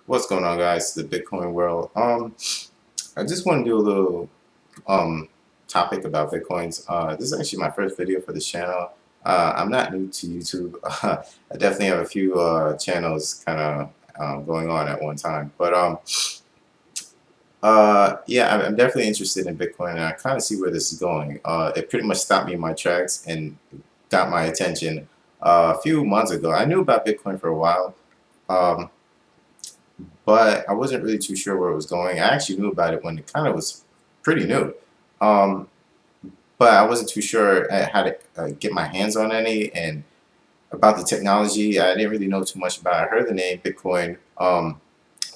What's going on, guys? The Bitcoin world. I just want to do a little um topic about Bitcoins. This is actually my first video for this channel. I'm not new to YouTube. I definitely have a few channels kind of going on at one time. But yeah, I'm definitely interested in Bitcoin, and I kind of see where this is going. It pretty much stopped me in my tracks and got my attention a few months ago. I knew about Bitcoin for a while. Um, but I wasn't really too sure where it was going. I actually knew about it when it kind of was pretty new, um, but I wasn't too sure how to get my hands on any and about the technology. I didn't really know too much about it. I heard the name Bitcoin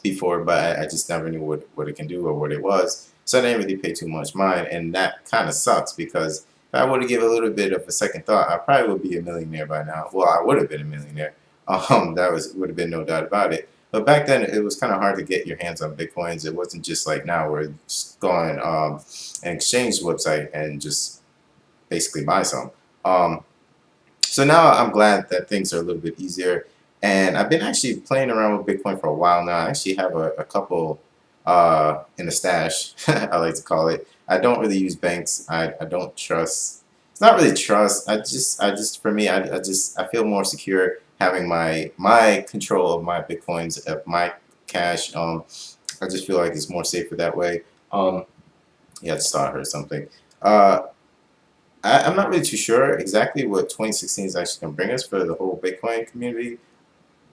before, but I just never knew what it can do or what it was. So I didn't really pay too much mind, and that kind of sucks because if I would have given a little bit of a second thought, I probably would be a millionaire by now. Well, I would have been a millionaire. That would have been no doubt about it. But back then, it was kind of hard to get your hands on bitcoins. It wasn't just like now where it's go on an exchange website and just basically buy some. Um, so now I'm glad that things are a little bit easier. And I've been actually playing around with Bitcoin for a while now. I actually have a couple in the stash, I like to call it. I don't really use banks. I don't trust. It's not really trust. I just for me, I feel more secure having my control of my Bitcoins, of my cash. I just feel like it's more safer that way. Um, yeah, just thought I heard something. Uh, I'm not really too sure exactly what 2016 is actually going to bring us for the whole Bitcoin community.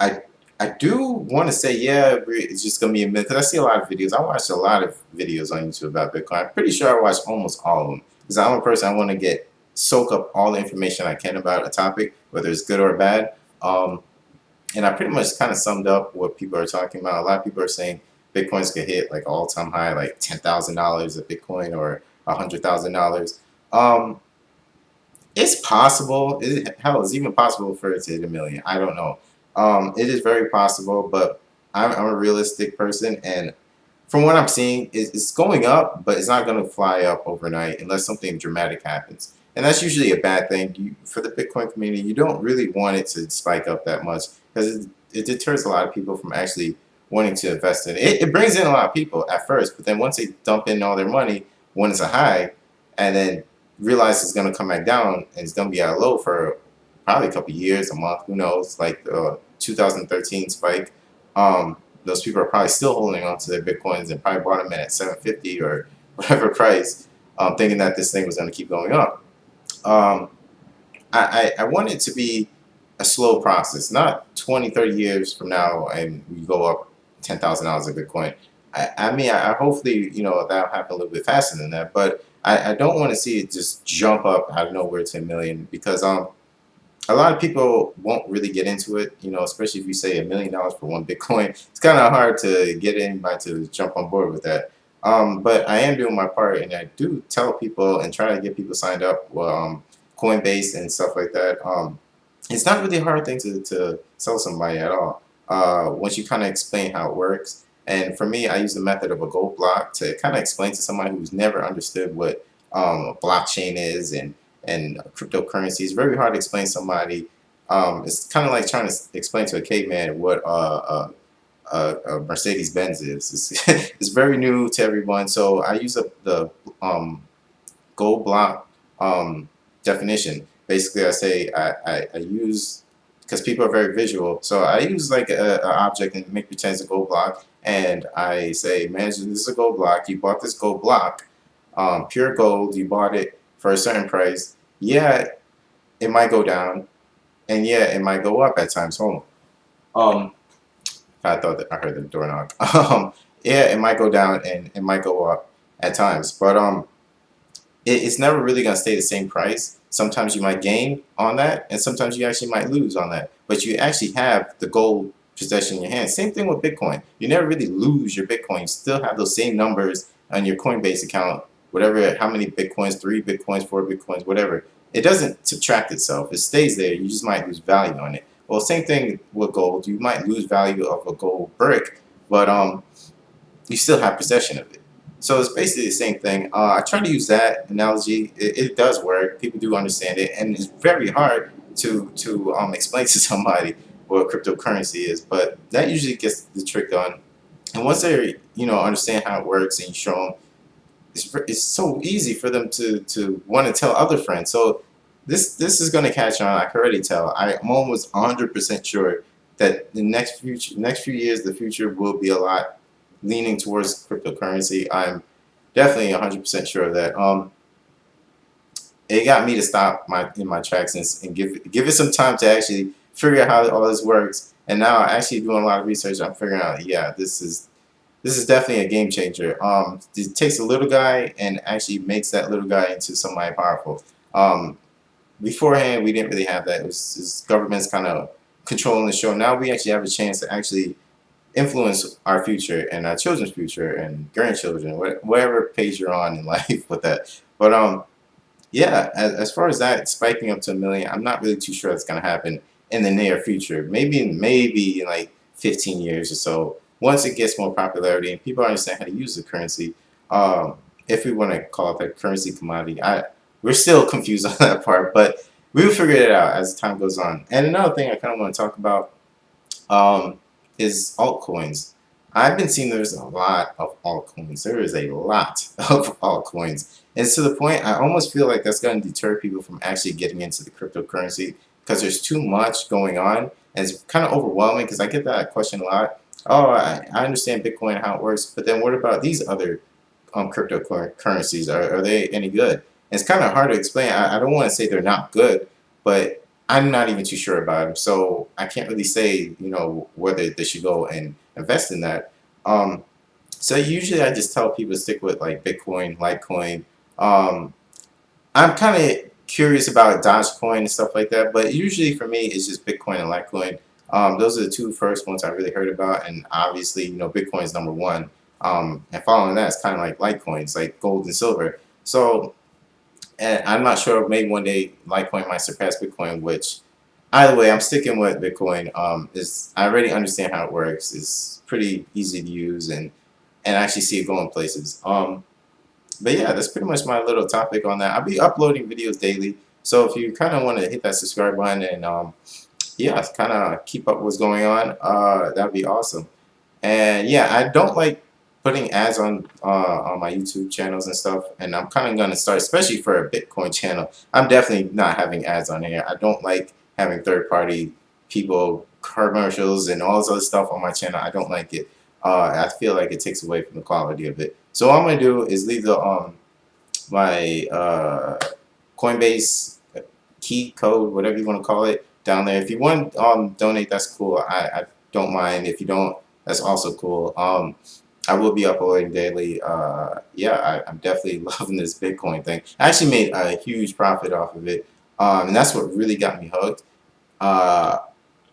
I I do want to say, yeah, it's just going to be a minute because I see a lot of videos. I watch a lot of videos on YouTube about Bitcoin. I'm pretty sure I watch almost all of them because I'm a person I want to soak up all the information I can about a topic, whether it's good or bad. Um, and I pretty much kind of summed up what people are talking about. A lot of people are saying Bitcoins could hit like all-time high, like $10,000 a Bitcoin or $100,000. Um, it's possible. Hell, it's even possible for it to hit a million. I don't know. It is very possible, but I'm a realistic person, and from what I'm seeing, it's going up, but it's not going to fly up overnight unless something dramatic happens. And that's usually a bad thing. For the Bitcoin community, you don't really want it to spike up that much because it deters a lot of people from actually wanting to invest in it. It brings in a lot of people at first, but then once they dump in all their money when it's a high, and then realize it's going to come back down and it's going to be at a low for probably a couple years, a month, who knows, like the 2013 spike. Those people are probably still holding on to their bitcoins and probably bought them at 750 or whatever price, thinking that this thing was going to keep going up. Um, I want it to be a slow process, not 20, 30 years from now and we go up $10,000 a Bitcoin. I hopefully, that'll happen a little bit faster than that, but I don't want to see it just jump up out of nowhere to a million because a lot of people won't really get into it, especially if you say $1 million for one Bitcoin. It's kind of hard to get anybody to jump on board with that. But I am doing my part, and I do tell people and try to get people signed up. Well, Coinbase and stuff like that. It's not really a hard thing to sell somebody at all. Once you kind of explain how it works. And for me, I use the method of a gold block to kind of explain to somebody who's never understood what a blockchain is and cryptocurrency. It's very hard to explain to somebody. It's kind of like trying to explain to a caveman what a Mercedes Benz is. It's very new to everyone. So I use the gold block definition. Basically, I say I use because people are very visual. So I use like an object and make pretend it's a gold block, and I say, "Man, this is a gold block. You bought this gold block, pure gold. You bought it for a certain price. Yeah, it might go down, and yeah, it might go up at times. Hold on. I thought that I heard the door knock. Yeah, it might go down and it might go up at times, but it's never really going to stay the same price. Sometimes you might gain on that, and sometimes you actually might lose on that. But you actually have the gold possession in your hand. Same thing with Bitcoin. You never really lose your Bitcoin. You still have those same numbers on your Coinbase account, whatever, how many Bitcoins, 3 Bitcoins, 4 Bitcoins, whatever. It doesn't subtract itself. It stays there. You just might lose value on it. Well, same thing with gold. You might lose value of a gold brick, but you still have possession of it. So it's basically the same thing. I try to use that analogy. It does work. People do understand it, and it's very hard to explain to somebody what cryptocurrency is. But that usually gets the trick done. And once they understand how it works and you show them, it's so easy for them to want to tell other friends. So this is going to catch on. I can already tell. I'm almost 100% sure that the next few years, the future will be a lot leaning towards cryptocurrency. I'm definitely 100% sure of that. It got me to stop my tracks and give it some time to actually figure out how all this works. And now actually doing a lot of research, I'm figuring out, yeah, this is definitely a game changer. It takes a little guy and actually makes that little guy into somebody powerful. Um, Beforehand, we didn't really have that. It was governments kind of controlling the show. Now we actually have a chance to actually influence our future and our children's future and grandchildren, whatever page you're on in life with that. But yeah, as far as that spiking up to 1 million, I'm not really too sure that's gonna happen in the near future. Maybe in like 15 years or so. Once it gets more popularity and people understand how to use the currency, um, if we want to call it that currency commodity, we're still confused on that part, but we'll figure it out as time goes on. And another thing I kind of want to talk about um, is altcoins. I've been seeing there's a lot of altcoins. There is a lot of altcoins. And to the point, I almost feel like that's going to deter people from actually getting into the cryptocurrency because there's too much going on. And it's kind of overwhelming because I get that question a lot. Oh, I understand Bitcoin, how it works, but then what about these other cryptocurrencies? Are they any good? And it's kind of hard to explain. I don't want to say they're not good, but I'm not even too sure about them, so I can't really say, whether they should go and invest in that. Um, so usually I just tell people to stick with like Bitcoin, Litecoin. Um, I'm kind of curious about Dogecoin and stuff like that, but usually for me it's just Bitcoin and Litecoin. Those are the two first ones I really heard about, and obviously, Bitcoin is number one. And following that, it's kind of like Litecoins, like gold and silver. So and I'm not sure. Maybe one day Litecoin might surpass Bitcoin. Which, either way, I'm sticking with Bitcoin. Is I already understand how it works. It's pretty easy to use and actually see it going places. But yeah, that's pretty much my little topic on that. I'll be uploading videos daily. So if you kind of want to hit that subscribe button and yeah, kind of keep up what's going on, that'd be awesome. And yeah, I don't like putting ads on my YouTube channels and stuff. And I'm kind of gonna start, especially for a Bitcoin channel. I'm definitely not having ads on here. I don't like having third-party people commercials and all this other stuff on my channel. I don't like it. I feel like it takes away from the quality of it. So all I'm gonna do is leave the my Coinbase key code, whatever you want to call it, down there. If you want donate, that's cool. I don't mind. If you don't, that's also cool. I will be uploading daily. Yeah, I'm definitely loving this Bitcoin thing. I actually made a huge profit off of it, and that's what really got me hooked. Uh,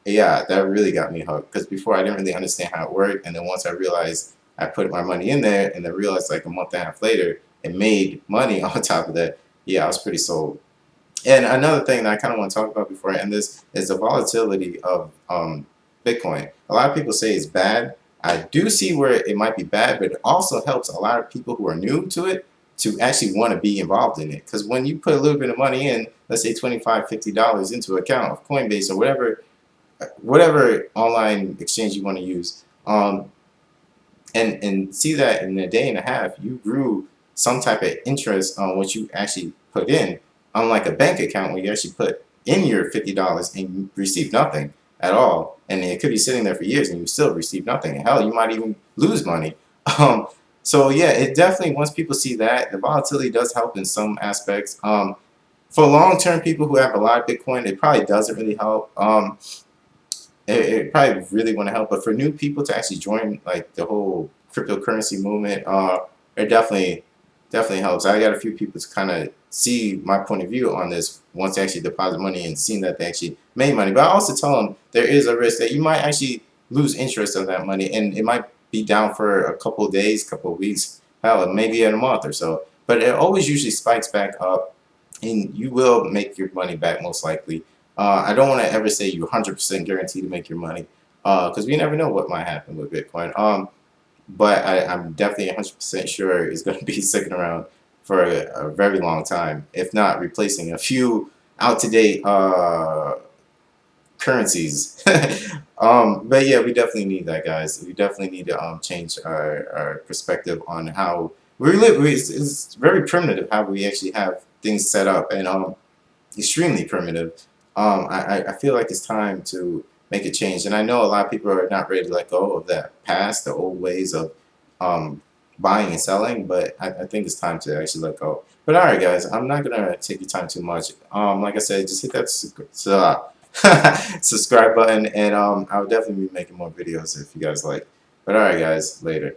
yeah, that really got me hooked because before I didn't really understand how it worked, and then once I realized I put my money in there, and then realized like a month and a half later it made money on top of that. Yeah, I was pretty sold. And another thing that I kind of want to talk about before I end this is the volatility of Bitcoin. A lot of people say it's bad. I do see where it might be bad, but it also helps a lot of people who are new to it to actually want to be involved in it. Because when you put a little bit of money in, let's say $25, $50 into an account of Coinbase or whatever online exchange you want to use, and see that in a day and a half you grew some type of interest on what you actually put in, unlike a bank account where you actually put in your $50 and you receive nothing at all, and it could be sitting there for years and you still receive nothing. Hell, you might even lose money. um, so yeah, it definitely, once people see that, the volatility does help in some aspects. For long-term people who have a lot of Bitcoin, it probably doesn't really help. It probably really want to help, but for new people to actually join like the whole cryptocurrency movement, it definitely helps. I got a few people to kind of see my point of view on this once they actually deposit money and seeing that they actually made money. But I also tell them there is a risk that you might actually lose interest of that money, and it might be down for a couple of days, couple of weeks, hell, maybe in a month or so. But it always usually spikes back up, and you will make your money back most likely. I don't want to ever say you're 100% guaranteed to make your money because we never know what might happen with Bitcoin. But I'm definitely 100% sure it's going to be sticking around for a very long time, if not replacing a few out-to-date currencies. But yeah, we definitely need that, guys. We definitely need to change our perspective on how we live. It's very primitive how we actually have things set up, and extremely primitive. I feel like it's time to make a change, and I know a lot of people are not ready to let go of that past, the old ways of um, buying and selling. But I think it's time to actually let go. But all right, guys, I'm not gonna take your time too much. Like I said, just hit that subscribe button, and I'll definitely be making more videos if you guys like. But all right, guys, later.